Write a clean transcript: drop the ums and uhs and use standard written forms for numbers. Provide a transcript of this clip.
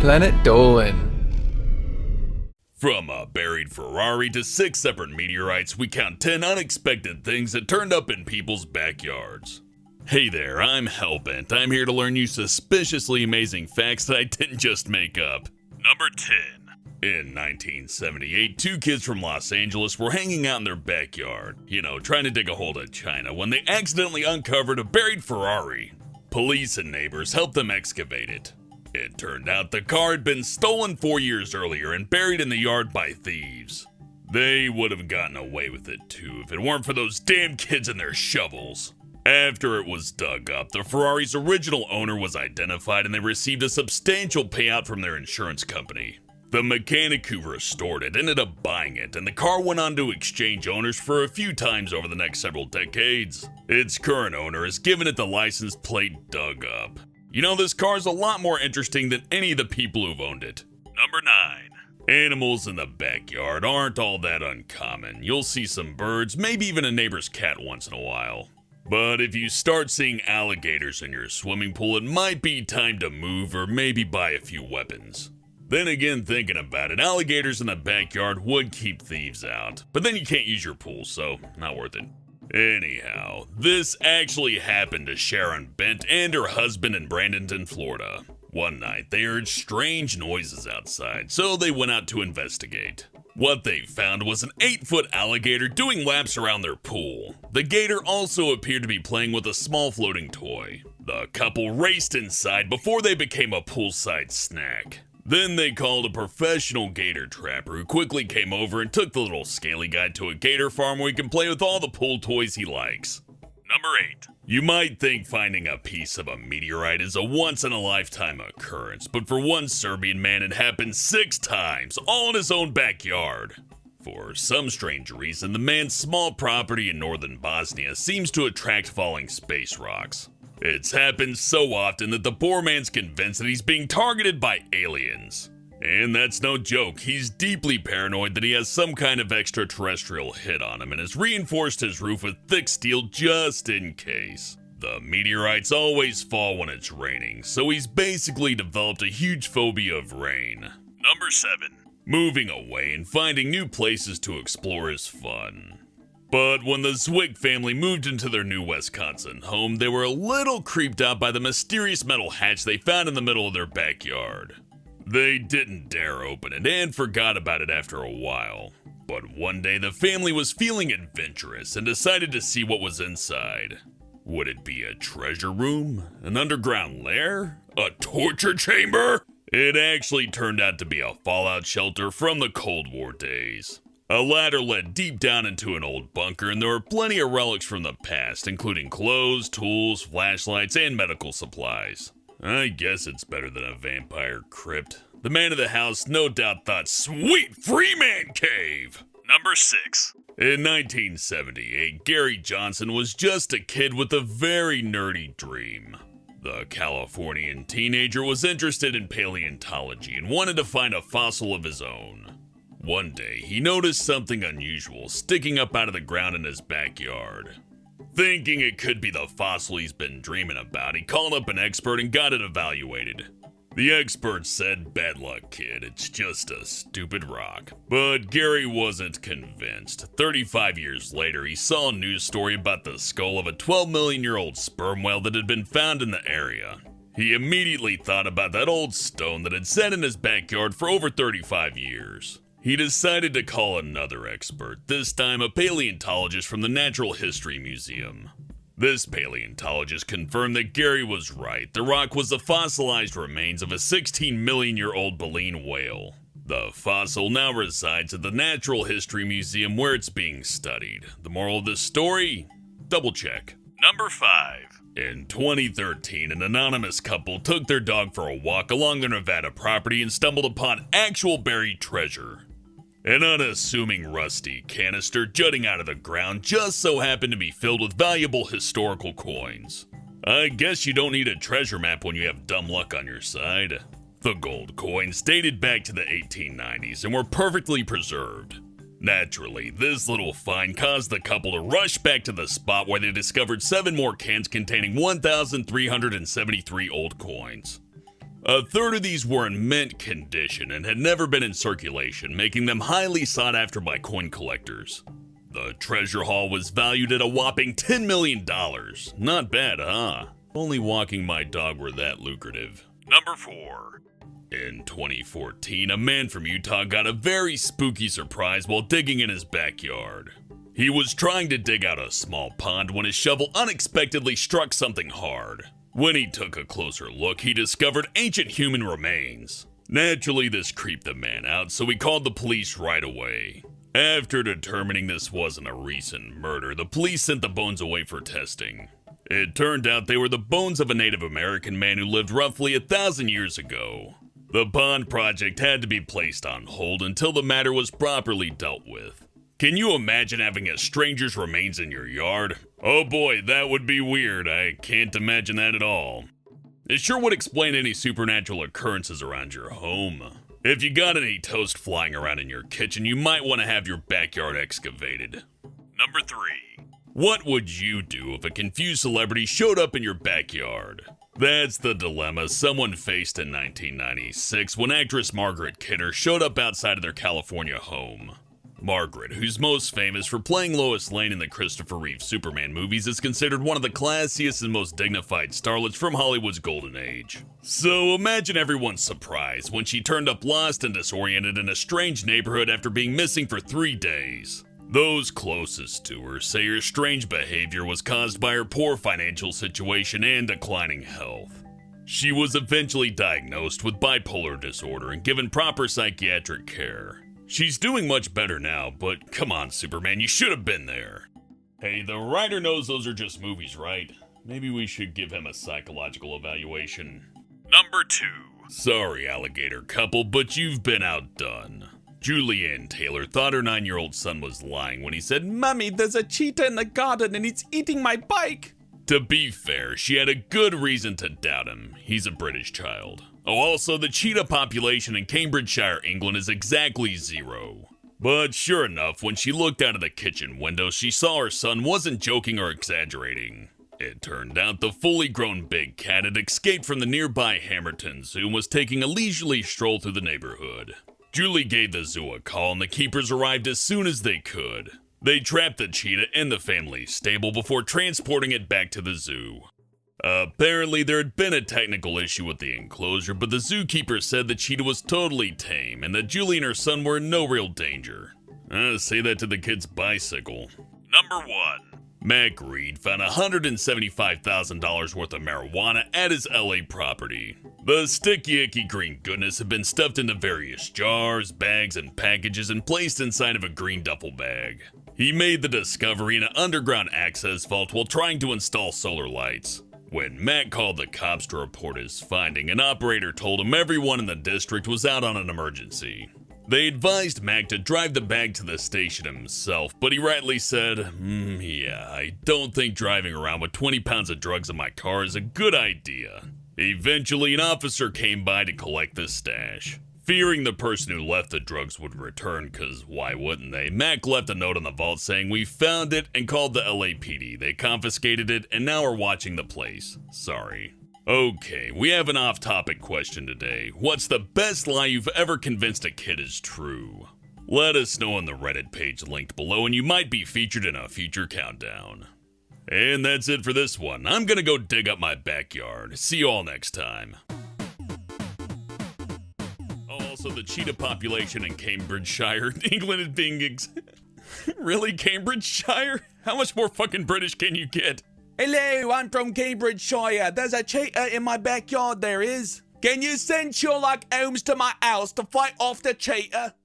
planet Dolan. From a buried Ferrari to 6 separate meteorites, we count 10 unexpected things that turned up in people's backyards. Hey there, I'm Hellbent. I'm here to learn you suspiciously amazing facts that I didn't just make up. Number 10. In 1978, 2 kids from Los Angeles were hanging out in their backyard, trying to dig a hole to China, when they accidentally uncovered a buried Ferrari. Police and neighbors helped them excavate it. It turned out the car had been stolen 4 years earlier and buried in the yard by thieves. They would have gotten away with it too if it weren't for those damn kids and their shovels. After it was dug up, the Ferrari's original owner was identified and they received a substantial payout from their insurance company. The mechanic who restored it ended up buying it, and the car went on to exchange owners for a few times over the next several decades. Its current owner has given it the license plate dug up. This car is a lot more interesting than any of the people who've owned it. Number 9. Animals in the backyard aren't all that uncommon. You'll see some birds, maybe even a neighbor's cat once in a while. But if you start seeing alligators in your swimming pool, it might be time to move or maybe buy a few weapons. Then again, thinking about it, alligators in the backyard would keep thieves out. But then you can't use your pool, so not worth it. Anyhow, this actually happened to Sharon Bent and her husband in Bradenton, Florida. One night, they heard strange noises outside, so they went out to investigate. What they found was an 8-foot alligator doing laps around their pool. The gator also appeared to be playing with a small floating toy. The couple raced inside before they became a poolside snack. Then they called a professional gator trapper who quickly came over and took the little scaly guy to a gator farm where he can play with all the pool toys he likes. Number 8. You might think finding a piece of a meteorite is a once-in-a-lifetime occurrence, but for one Serbian man it happened 6 times, all in his own backyard. For some strange reason, the man's small property in northern Bosnia seems to attract falling space rocks. It's happened so often that the poor man's convinced that he's being targeted by aliens. And that's no joke, he's deeply paranoid that he has some kind of extraterrestrial hit on him and has reinforced his roof with thick steel just in case. The meteorites always fall when it's raining, so he's basically developed a huge phobia of rain. Number 7. Moving away and finding new places to explore is fun. But when the Zwick family moved into their new Wisconsin home, they were a little creeped out by the mysterious metal hatch they found in the middle of their backyard. They didn't dare open it and forgot about it after a while. But one day the family was feeling adventurous and decided to see what was inside. Would it be a treasure room? An underground lair? A torture chamber? It actually turned out to be a fallout shelter from the Cold War days. A ladder led deep down into an old bunker, and there were plenty of relics from the past, including clothes, tools, flashlights, and medical supplies. I guess it's better than a vampire crypt. The man of the house no doubt thought, sweet free man cave! Number 6. In 1978, Gary Johnson was just a kid with a very nerdy dream. The Californian teenager was interested in paleontology and wanted to find a fossil of his own. One day, he noticed something unusual sticking up out of the ground in his backyard. Thinking it could be the fossil he's been dreaming about, he called up an expert and got it evaluated. The expert said, bad luck, kid, it's just a stupid rock. But Gary wasn't convinced. 35 years later, he saw a news story about the skull of a 12-million-year-old sperm whale that had been found in the area. He immediately thought about that old stone that had sat in his backyard for over 35 years. He decided to call another expert, this time a paleontologist from the Natural History Museum. This paleontologist confirmed that Gary was right. The rock was the fossilized remains of a 16-million-year-old baleen whale. The fossil now resides at the Natural History Museum where it's being studied. The moral of this story? Double check. Number 5. In 2013, an anonymous couple took their dog for a walk along their Nevada property and stumbled upon actual buried treasure. An unassuming rusty canister jutting out of the ground just so happened to be filled with valuable historical coins. I guess you don't need a treasure map when you have dumb luck on your side. The gold coins dated back to the 1890s and were perfectly preserved. Naturally, this little find caused the couple to rush back to the spot where they discovered 7 more cans containing 1,373 old coins. A third of these were in mint condition and had never been in circulation, making them highly sought after by coin collectors. The treasure haul was valued at a whopping $10 million. Not bad, huh? Only walking my dog were that lucrative. Number 4. In 2014, a man from Utah got a very spooky surprise while digging in his backyard. He was trying to dig out a small pond when his shovel unexpectedly struck something hard. When he took a closer look, he discovered ancient human remains. Naturally, this creeped the man out, so he called the police right away. After determining this wasn't a recent murder, the police sent the bones away for testing. It turned out they were the bones of a Native American man who lived roughly 1,000 years ago. The pond project had to be placed on hold until the matter was properly dealt with. Can you imagine having a stranger's remains in your yard? Oh boy, that would be weird. I can't imagine that at all. It sure would explain any supernatural occurrences around your home. If you got any toast flying around in your kitchen, you might want to have your backyard excavated. Number 3. What would you do if a confused celebrity showed up in your backyard? That's the dilemma someone faced in 1996 when actress Margaret Kidder showed up outside of their California home. Margaret, who's most famous for playing Lois Lane in the Christopher Reeve Superman movies, is considered one of the classiest and most dignified starlets from Hollywood's golden age. So imagine everyone's surprise when she turned up lost and disoriented in a strange neighborhood after being missing for 3 days. Those closest to her say her strange behavior was caused by her poor financial situation and declining health. She was eventually diagnosed with bipolar disorder and given proper psychiatric care. She's doing much better now, but come on, Superman, you should have been there. Hey, the writer knows those are just movies, right? Maybe we should give him a psychological evaluation. Number 2. Sorry, Alligator couple, but you've been outdone. Julianne Taylor thought her 9-year-old son was lying when he said, "Mommy, there's a cheetah in the garden and it's eating my bike." To be fair, she had a good reason to doubt him. He's a British child. Oh, also, the cheetah population in Cambridgeshire, England is exactly 0. But sure enough, when she looked out of the kitchen window, she saw her son wasn't joking or exaggerating. It turned out the fully grown big cat had escaped from the nearby Hamerton Zoo and was taking a leisurely stroll through the neighborhood. Julie gave the zoo a call and the keepers arrived as soon as they could. They trapped the cheetah in the family stable before transporting it back to the zoo. Apparently, there had been a technical issue with the enclosure, but the zookeeper said the cheetah was totally tame and that Julie and her son were in no real danger. Say that to the kid's bicycle. Number 1. Mac Reed found $175,000 worth of marijuana at his LA property. The sticky, icky green goodness had been stuffed into various jars, bags, and packages and placed inside of a green duffel bag. He made the discovery in an underground access vault while trying to install solar lights. When Mac called the cops to report his finding, an operator told him everyone in the district was out on an emergency. They advised Mac to drive the bag to the station himself, but he rightly said, yeah, I don't think driving around with 20 pounds of drugs in my car is a good idea. Eventually, an officer came by to collect the stash. Fearing the person who left the drugs would return, cause why wouldn't they, Mac left a note on the vault saying, "We found it," and called the LAPD. They confiscated it and now are watching the place. Sorry. Okay, we have an off-topic question today. What's the best lie you've ever convinced a kid is true? Let us know on the Reddit page linked below and you might be featured in a future countdown. And that's it for this one. I'm gonna go dig up my backyard. See you all next time. Also, the cheetah population in Cambridgeshire, England is being really, Cambridgeshire? How much more fucking British can you get? Hello, I'm from Cambridgeshire. There's a cheetah in my backyard, there is. Can you send Sherlock Holmes to my house to fight off the cheetah?